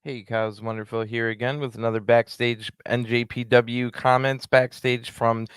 Hey, Cows Wonderful here again with another Backstage NJPW comments backstage from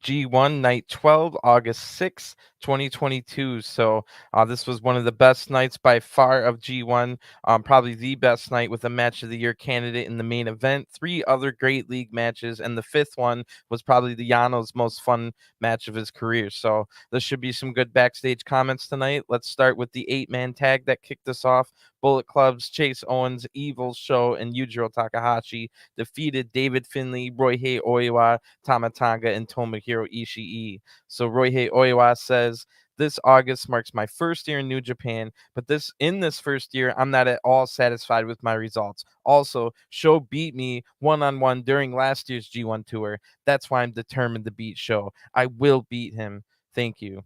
G1 Night 12, August 6th, 2022. So this was one of the best nights by far of G1, probably the best night with a match of the year candidate in the main event, three other great league matches, and the fifth one was probably the Yano's most fun match of his career. So this should be some good backstage comments tonight. Let's start with the 8-man tag that kicked us off. Bullet Club's Chase Owens, Evil Show, and Yujiro Takahashi defeated David Finlay, Ryohei Oiwa, Tama, and Tomohiro Ishii. So Ryohei Oiwa says, this August marks my first year in New Japan, but this first year, I'm not at all satisfied with my results. Also, Sho beat me one-on-one during last year's G1 tour. That's why I'm determined to beat Sho. I will beat him. Thank you.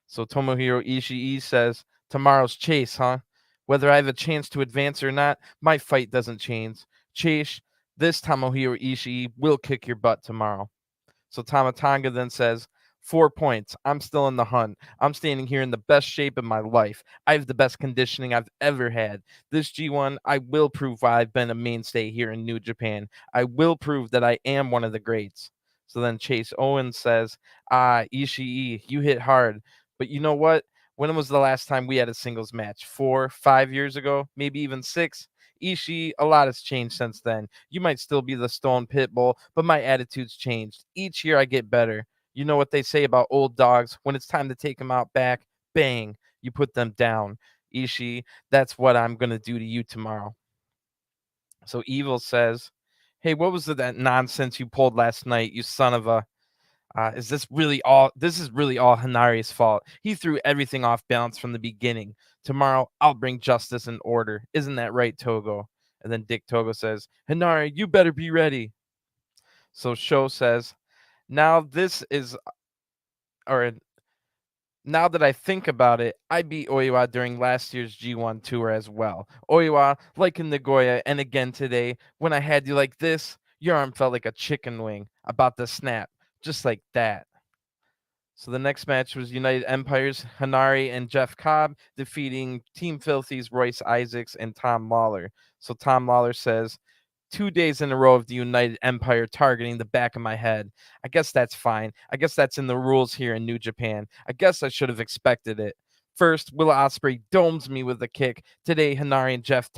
So Tomohiro Ishii says, tomorrow's Chase, huh? Whether I have a chance to advance or not, my fight doesn't change. Chase, this Tomohiro Ishii will kick your butt tomorrow. So Tamatanga then says, 4 points. I'm still in the hunt. I'm standing here in the best shape of my life. I have the best conditioning I've ever had. This G1, I will prove why I've been a mainstay here in New Japan. I will prove that I am one of the greats. So then Chase Owens says, Ishii, you hit hard. But you know what? When was the last time we had a singles match? 4, 5 years ago? Maybe even 6? Ishii, a lot has changed since then. You might still be the stone pit bull, but my attitude's changed. Each year I get better. You know what they say about old dogs? When it's time to take them out back, bang, you put them down. Ishii, that's what I'm going to do to you tomorrow. So Evil says, hey, what was that nonsense you pulled last night, you son of a... is this really all? This is really all Henare's fault. He threw everything off balance from the beginning. Tomorrow, I'll bring justice and order. Isn't that right, Togo? And then Dick Togo says, Henare, you better be ready. So Sho says, now this is, or now that I think about it, I beat Oiwa during last year's G1 tour as well. Oiwa, like in Nagoya, and again today, when I had you like this, your arm felt like a chicken wing about to snap, just like that. So the next match was United Empire's Henare and Jeff Cobb defeating Team Filthy's Royce Isaacs and Tom Lawlor. So Tom Lawlor says, 2 days in a row of the United Empire targeting the back of my head. I guess that's fine. I guess that's in the rules here in New Japan. I guess I should have expected it. First, Will Ospreay domes me with a kick. Today, Henare and Jeff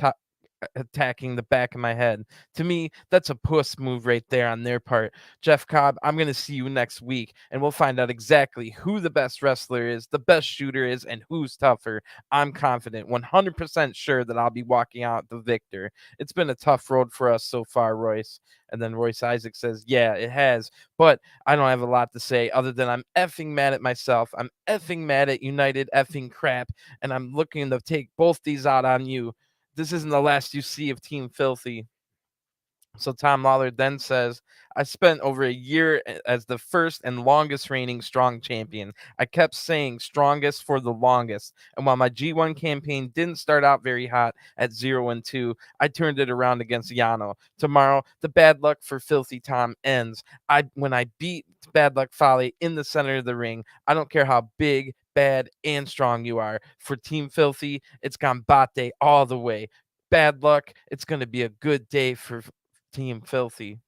attacking the back of my head. To me, that's a puss move right there on their part. Jeff Cobb, I'm going to see you next week, and we'll find out exactly who the best wrestler is, the best shooter is, and who's tougher. I'm confident, 100% sure that I'll be walking out the victor. It's been a tough road for us so far, Royce. And then Royce Isaac says, yeah, it has, but I don't have a lot to say other than I'm effing mad at myself. I'm effing mad at United effing crap, and I'm looking to take both these out on you. This isn't the last you see of Team Filthy. So Tom Lawlor then says, I spent over a year as the first and longest reigning strong champion. I kept saying strongest for the longest. And while my G1 campaign didn't start out very hot at 0-2, I turned it around against Yano. Tomorrow, the bad luck for Filthy Tom ends. When I beat Bad Luck Fale in the center of the ring, I don't care how big, bad, and strong you are. For Team Filthy, it's Gambate all the way. Bad luck. It's going to be a good day for Team Filthy,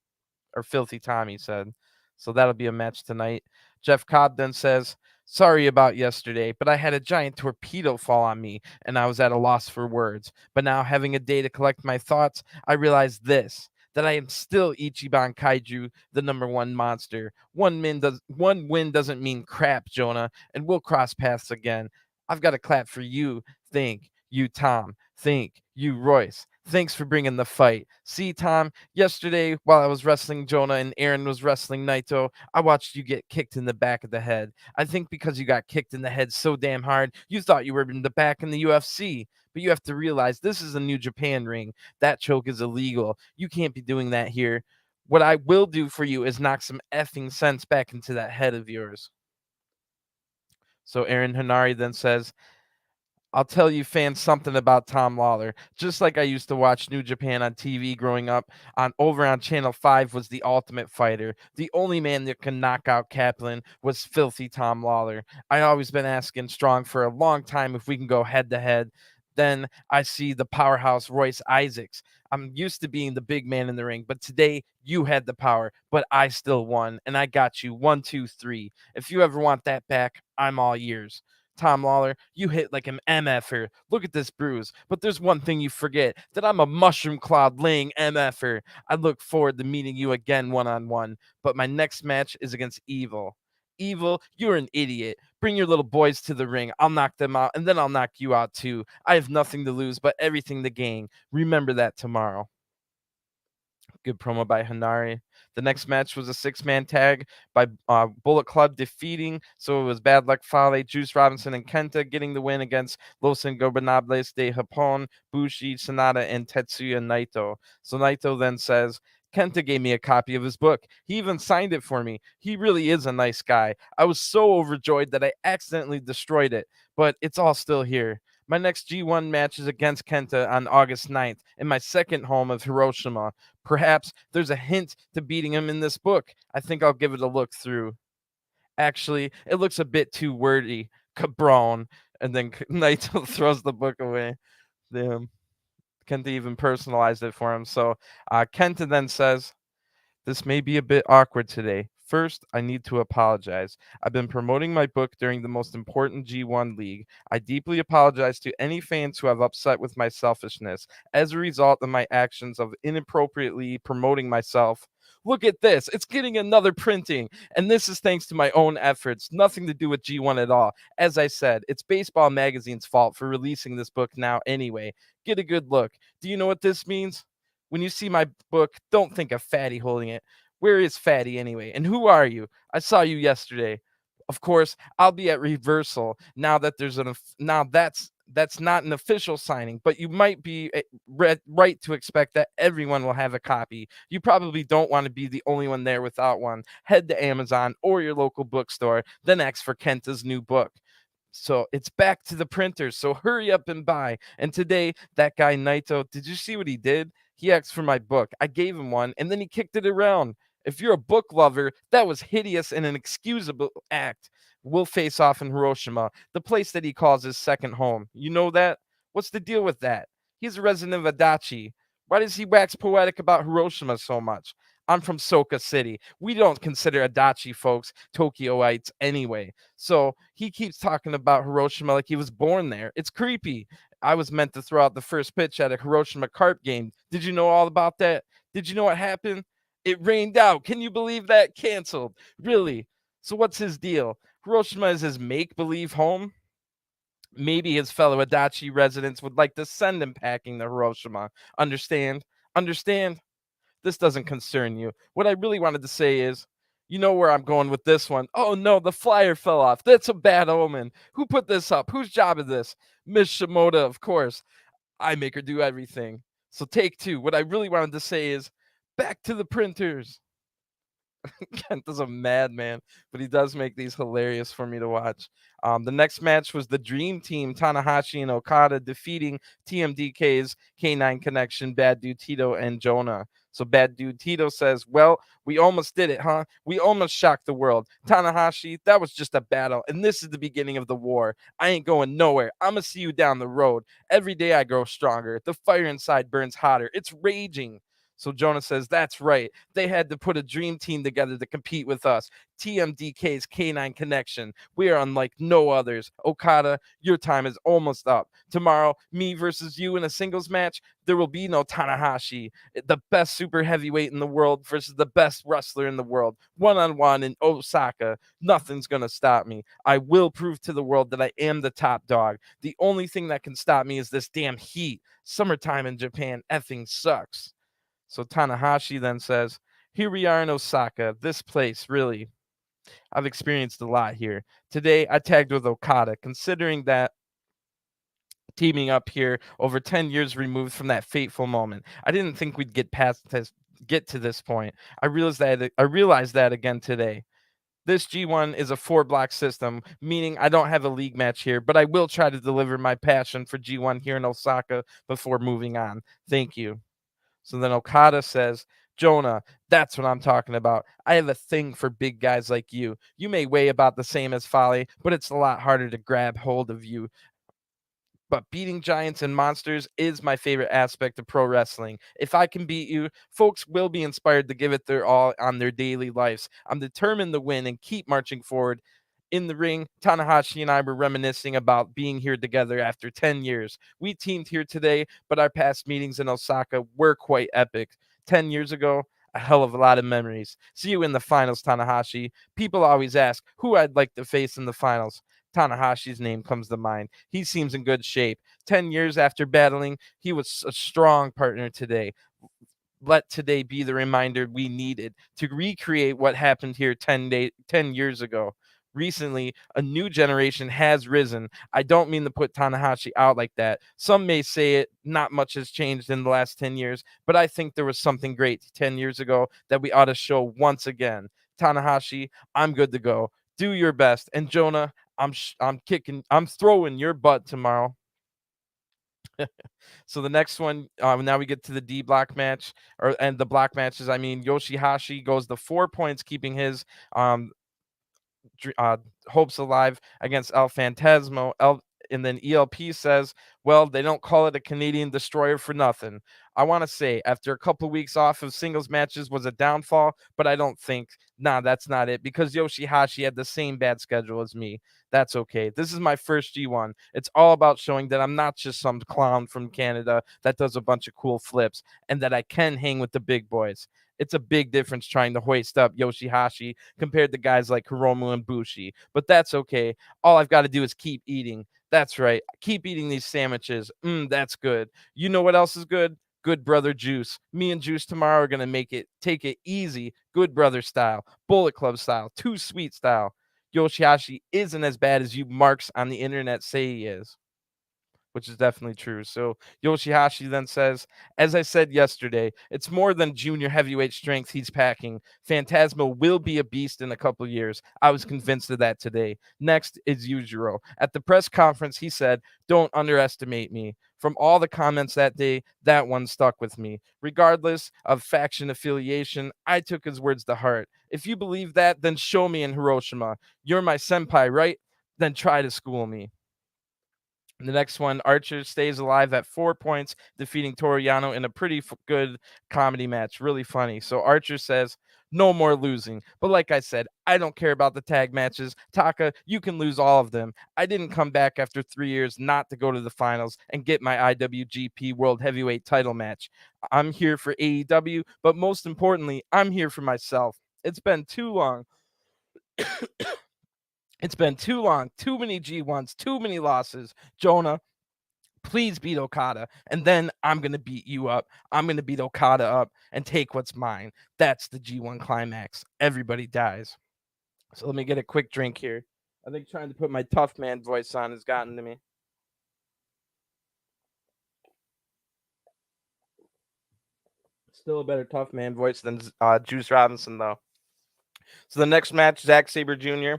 or Filthy Tommy said. So that'll be a match tonight. Jeff Cobb then says, sorry about yesterday, but I had a giant torpedo fall on me and I was at a loss for words. But now, having a day to collect my thoughts, I realized this, that I am still Ichiban Kaiju, the number one monster. One win doesn't mean crap, Jonah, and we'll cross paths again. I've got a clap for you. Thank you, Tom. Thank you, Royce. Thanks for bringing the fight. See, Tom, yesterday while I was wrestling Jonah and Aaron was wrestling Naito, I watched you get kicked in the back of the head. I think because you got kicked in the head so damn hard, you thought you were in the back in the UFC. But you have to realize this is a New Japan ring. That choke is illegal. You can't be doing that here. What I will do for you is knock some effing sense back into that head of yours. So Aaron Henare then says, I'll tell you fans something about Tom Lawlor. Just like I used to watch New Japan on TV growing up, over on Channel 5 was the Ultimate Fighter. The only man that can knock out Kaplan was filthy Tom Lawlor. I always been asking Strong for a long time if we can go head to head. Then I see the powerhouse Royce Isaacs. I'm used to being the big man in the ring, but today you had the power, but I still won, and I got you 1, 2, 3. If you ever want that back, I'm all ears. Tom Lawlor, you hit like an MFer. Look at this bruise. But there's one thing you forget, that I'm a mushroom cloud laying MFer. I look forward to meeting you again one-on-one, but my next match is against Evil. Evil, you're an idiot. Bring your little boys to the ring. I'll knock them out, and then I'll knock you out too. I have nothing to lose, but everything to gain. Remember that tomorrow. Good promo by Henare. The next match was a 6-man tag by Bullet Club defeating. So it was Bad Luck Fale, Juice Robinson, and Kenta getting the win against Los Ingobernables de Japon, Bushi, Sanada, and Tetsuya Naito. So Naito then says, Kenta gave me a copy of his book. He even signed it for me. He really is a nice guy. I was so overjoyed that I accidentally destroyed it, but it's all still here. My next G1 match is against Kenta on August 9th in my second home of Hiroshima. Perhaps there's a hint to beating him in this book. I think I'll give it a look through. Actually, it looks a bit too wordy. Cabron. And then Naito throws the book away. Damn. Kenta even personalized it for him. So Kenta then says, this may be a bit awkward today. First, I need to apologize. I've been promoting my book during the most important G1 league. I deeply apologize to any fans who have upset with my selfishness as a result of my actions of inappropriately promoting myself. Look at this. It's getting another printing. And this is thanks to my own efforts. Nothing to do with G1 at all. As I said, it's Baseball Magazine's fault for releasing this book now anyway. Get a good look. Do you know what this means? When you see my book, don't think of Fatty holding it. Where is Fatty anyway? And who are you? I saw you yesterday. Of course, I'll be at reversal now that there's now that's not an official signing, but you might be right to expect that everyone will have a copy. You probably don't want to be the only one there without one. Head to Amazon or your local bookstore, then ask for Kenta's new book. So it's back to the printers. So hurry up and buy. And today, that guy Naito, did you see what he did? He asked for my book. I gave him one, and then he kicked it around. If you're a book lover, that was hideous and an excusable act. We'll face off in Hiroshima, the place that he calls his second home. You know that? What's the deal with that? He's a resident of Adachi. Why does he wax poetic about Hiroshima so much? I'm from Soka City. We don't consider Adachi folks Tokyoites anyway. So he keeps talking about Hiroshima like he was born there. It's creepy. I was meant to throw out the first pitch at a Hiroshima Carp game. Did you know all about that? Did you know what happened? It rained out. Can you believe that? Canceled. Really? So what's his deal? Hiroshima is his make-believe home? Maybe his fellow Adachi residents would like to send him packing to Hiroshima. Understand? Understand? This doesn't concern you. What I really wanted to say is, you know where I'm going with this one. Oh no, the flyer fell off. That's a bad omen. Who put this up? Whose job is this? Miss Shimoda, of course. I make her do everything. So take two. What I really wanted to say is, back to the printers. Kenta's a madman, but he does make these hilarious for me to watch. The next match was the Dream Team, Tanahashi and Okada, defeating TMDK's K9 Connection, Bad Dude Tito, and Jonah. So Bad Dude Tito says, well, we almost did it, huh? We almost shocked the world. Tanahashi, that was just a battle, and this is the beginning of the war. I ain't going nowhere. I'm going to see you down the road. Every day I grow stronger. The fire inside burns hotter. It's raging. So Jonah says, that's right. They had to put a dream team together to compete with us. TMDK's K9 Connection. We are unlike no others. Okada, your time is almost up. Tomorrow, me versus you in a singles match. There will be no Tanahashi, the best super heavyweight in the world versus the best wrestler in the world. One-on-one in Osaka. Nothing's going to stop me. I will prove to the world that I am the top dog. The only thing that can stop me is this damn heat. Summertime in Japan effing sucks. So Tanahashi then says, here we are in Osaka, this place, really. I've experienced a lot here. Today, I tagged with Okada, considering that teaming up here over 10 years removed from that fateful moment. I didn't think we'd get to this point. I realized that again today. This G1 is a 4-block system, meaning I don't have a league match here, but I will try to deliver my passion for G1 here in Osaka before moving on. Thank you. So then Okada says, Jonah, that's what I'm talking about. I have a thing for big guys like you. You may weigh about the same as Fale, but it's a lot harder to grab hold of you. but beating giants and monsters is my favorite aspect of pro wrestling. If I can beat you, folks will be inspired to give it their all on their daily lives. I'm determined to win and keep marching forward. In the ring, Tanahashi and I were reminiscing about being here together after 10 years. We teamed here today, but our past meetings in Osaka were quite epic. 10 years ago, a hell of a lot of memories. See you in the finals, Tanahashi. People always ask who I'd like to face in the finals. Tanahashi's name comes to mind. He seems in good shape. 10 years after battling, he was a strong partner today. Let today be the reminder we needed to recreate what happened here 10 years ago. Recently, a new generation has risen. I don't mean to put Tanahashi out like that. Some may say it, not much has changed in the last 10 years, but I think there was something great 10 years ago that we ought to show once again. Tanahashi, I'm good to go. Do your best. And Jonah, I'm throwing your butt tomorrow. So the next one, now we get to the D block match, and the block matches. I mean, Yoshihashi goes the 4 points, keeping his hopes alive against El Phantasmo. And then ELP says, well, they don't call it a Canadian destroyer for nothing. I want to say, after a couple of weeks off of singles matches was a downfall, but I don't think, that's not it, because Yoshihashi had the same bad schedule as me. That's okay. This is my first G1. It's all about showing that I'm not just some clown from Canada that does a bunch of cool flips, and that I can hang with the big boys. It's a big difference trying to hoist up Yoshihashi compared to guys like Hiromu and Bushi, but that's okay. All I've got to do is keep eating. That's right. Keep eating these sandwiches. That's good. You know what else is good? Good brother juice. Me and Juice tomorrow are going to take it easy, good brother style, Bullet Club style, too sweet style. Yoshihashi isn't as bad as you marks on the internet say he is, which is definitely true. So Yoshihashi then says, as I said yesterday, it's more than junior heavyweight strength he's packing. Phantasmo will be a beast in a couple years. I was convinced of that today. Next is Yujiro. At the press conference, he said, don't underestimate me. From all the comments that day, that one stuck with me. Regardless of faction affiliation, I took his words to heart. If you believe that, then show me in Hiroshima. You're my senpai, right? Then try to school me. The next one, Archer stays alive at 4 points, defeating Toriano in a pretty good comedy match. Really funny. So Archer says, no more losing. But like I said, I don't care about the tag matches. Taka, you can lose all of them. I didn't come back after 3 years not to go to the finals and get my IWGP World Heavyweight title match. I'm here for AEW, but most importantly, I'm here for myself. It's been too long. It's been too long. Too many G1s, too many losses. Jonah, please beat Okada, and then I'm going to beat you up. I'm going to beat Okada up and take what's mine. That's the G1 climax. Everybody dies. So let me get a quick drink here. I think trying to put my tough man voice on has gotten to me. Still a better tough man voice than Juice Robinson, though. So the next match, Zack Sabre Jr.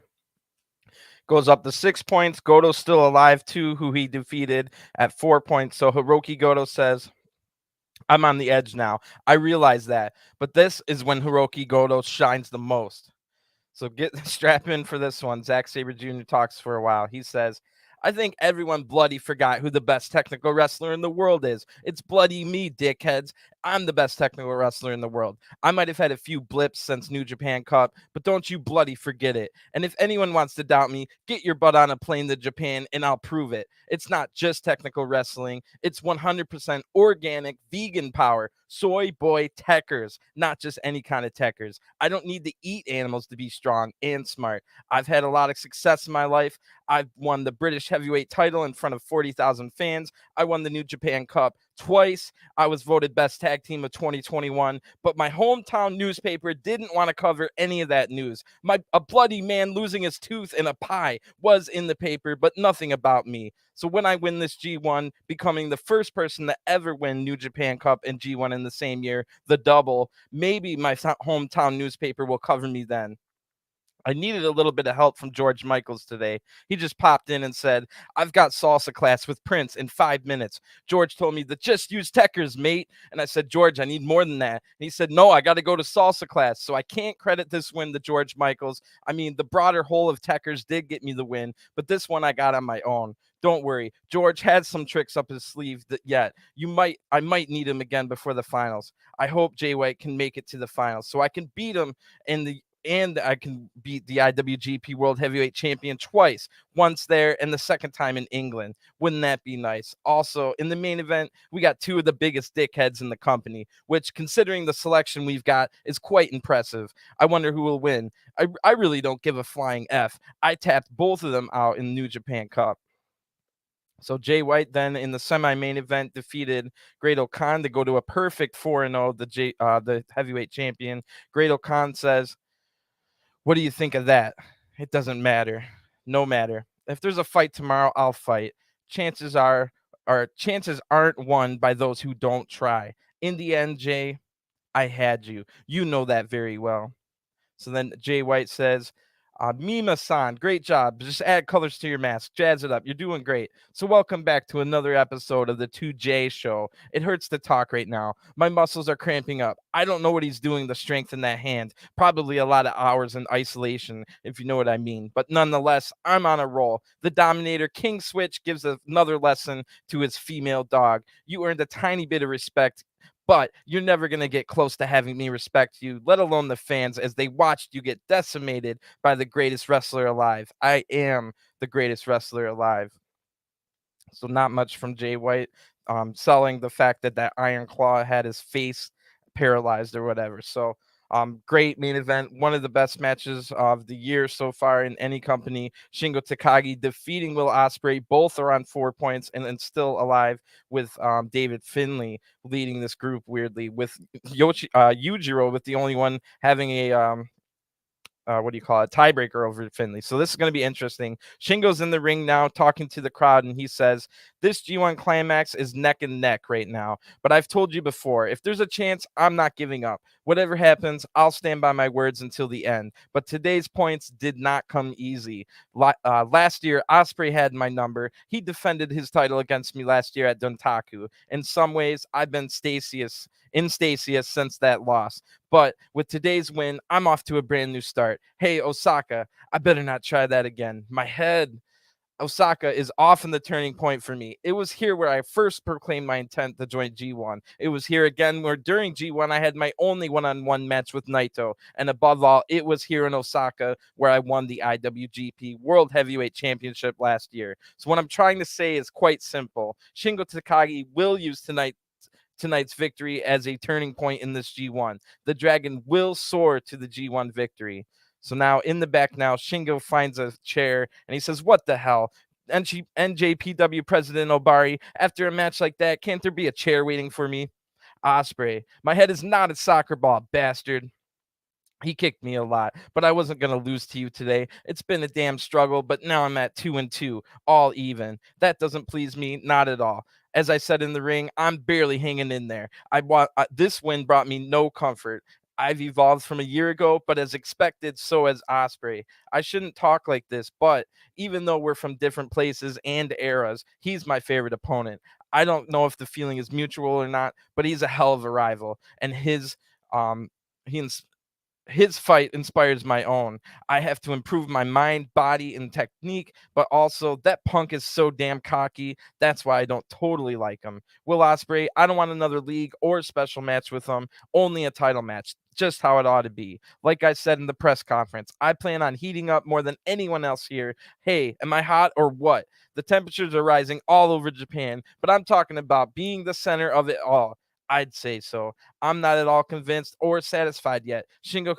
goes up to 6 points. Goto's still alive, too, who he defeated at 4 points. So Hiroki Goto says, I'm on the edge now. I realize that. But this is when Hiroki Goto shines the most. So get strap in for this one. Zack Sabre Jr. talks for a while. He says, I think everyone bloody forgot who the best technical wrestler in the world is. It's bloody me, dickheads. I'm the best technical wrestler in the world. I might have had a few blips since New Japan Cup, but don't you bloody forget it. And if anyone wants to doubt me, get your butt on a plane to Japan and I'll prove it. It's not just technical wrestling. It's 100% organic vegan power. Soy boy techers, not just any kind of techers. I don't need to eat animals to be strong and smart. I've had a lot of success in my life. I've won the British heavyweight title in front of 40,000 fans. I won the New Japan Cup twice. I was voted best tag team of 2021, but my hometown newspaper didn't want to cover any of that news. A bloody man losing his tooth in a pie was in the paper, but nothing about me. So when I win this G1, becoming the first person to ever win New Japan Cup and G1 in the same year, the double, maybe my hometown newspaper will cover me then. I needed a little bit of help from George Michaels today. He just popped in and said, I've got salsa class with Prince in 5 minutes. George told me to just use techers, mate. And I said, George, I need more than that. And he said, no, I got to go to salsa class. So I can't credit this win to George Michaels. I mean, the broader whole of techers did get me the win, but this one I got on my own. Don't worry. George has some tricks up his sleeve that yet. I might need him again before the finals. I hope Jay White can make it to the finals so I can beat him and I can beat the IWGP World Heavyweight Champion twice, once there and the second time in England. Wouldn't that be nice? Also, in the main event, we got two of the biggest dickheads in the company, which, considering the selection we've got, is quite impressive. I wonder who will win. I really don't give a flying F. I tapped both of them out in New Japan Cup. So Jay White then in the semi-main event defeated Great-O-Khan to go to a perfect 4-0, the heavyweight champion. Great-O-Khan says, "What do you think of that? It doesn't matter. No matter. If there's a fight tomorrow, I'll fight. Chances chances aren't won by those who don't try. In the end, Jay, I had you. You know that very well." So then Jay White says, Mima-san, great job. Just add colors to your mask. Jazz it up. You're doing great. So welcome back to another episode of the 2J show. It hurts to talk right now. My muscles are cramping up. I don't know what he's doing to strengthen that hand. Probably a lot of hours in isolation, if you know what I mean. But nonetheless, I'm on a roll. The Dominator King Switch gives another lesson to his female dog. You earned a tiny bit of respect, but you're never going to get close to having me respect you, let alone the fans, as they watched you get decimated by the greatest wrestler alive. I am the greatest wrestler alive. So not much from Jay White, selling the fact that Iron Claw had his face paralyzed or whatever. So great main event, one of the best matches of the year so far in any company. Shingo Takagi defeating Will Ospreay. Both are on 4 points and still alive, with David Finlay leading this group weirdly, with Yujiro with the only one having a tiebreaker over Finlay. So this is going to be interesting. Shingo's in the ring now talking to the crowd, and he says, "This G1 Climax is neck and neck right now. But I've told you before, if there's a chance, I'm not giving up. Whatever happens, I'll stand by my words until the end. But today's points did not come easy. Last year, Ospreay had my number. He defended his title against me last year at Dontaku. In some ways, I've been in Stasius since that loss. But with today's win, I'm off to a brand new start. Hey, Osaka, I better not try that again. My head, Osaka, is often the turning point for me. It was here where I first proclaimed my intent to join G1. It was here again where during G1 I had my only one-on-one match with Naito. And above all, it was here in Osaka where I won the IWGP World Heavyweight Championship last year. So what I'm trying to say is quite simple. Shingo Takagi will use tonight's victory as a turning point in this G1. The Dragon will soar to the G1 victory." So now in the back now, Shingo finds a chair and he says, "What the hell? NJPW President Obari, after a match like that, can't there be a chair waiting for me? Ospreay, my head is not a soccer ball, bastard. He kicked me a lot, but I wasn't going to lose to you today. It's been a damn struggle, but now I'm at 2-2, all even. That doesn't please me, not at all. As I said in the ring, I'm barely hanging in there. This win brought me no comfort. I've evolved from a year ago, but as expected, so has Ospreay. I shouldn't talk like this, but even though we're from different places and eras, he's my favorite opponent. I don't know if the feeling is mutual or not, but he's a hell of a rival, and he his fight inspires my own. I have to improve my mind, body, and technique, but also that punk is so damn cocky. That's why I don't totally like him. Will Ospreay, I don't want another league or special match with him, only a title match. Just how it ought to be. Like I said in the press conference, I plan on heating up more than anyone else here. Hey, am I hot or what? The temperatures are rising all over Japan, but I'm talking about being the center of it all. I'd say so. I'm not at all convinced or satisfied yet. Shingo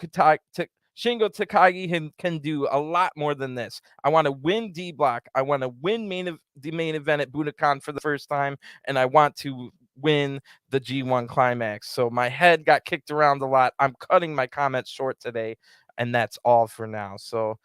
Takagi can do a lot more than this. I want to win D Block. I want to win the main event at Budokan for the first time, and I want to win the G1 Climax. So my head got kicked around a lot. I'm cutting my comments short today, and that's all for now. So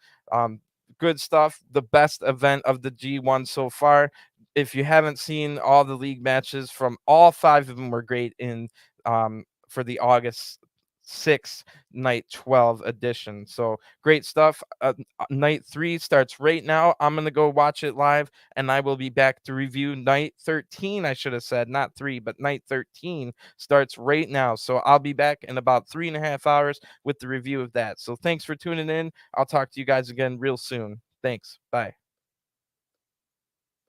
good stuff. The best event of the G1 so far. If you haven't seen all the league matches, from all 5 of them were great in for the August 6th night 12 edition. So great stuff. Night 3 starts right now. I'm gonna go watch it live, and I will be back to review night 13. I should have said not 3, but night 13 starts right now. So I'll be back in about 3.5 hours with the review of that. So thanks for tuning in. I'll talk to you guys again real soon. Thanks. Bye.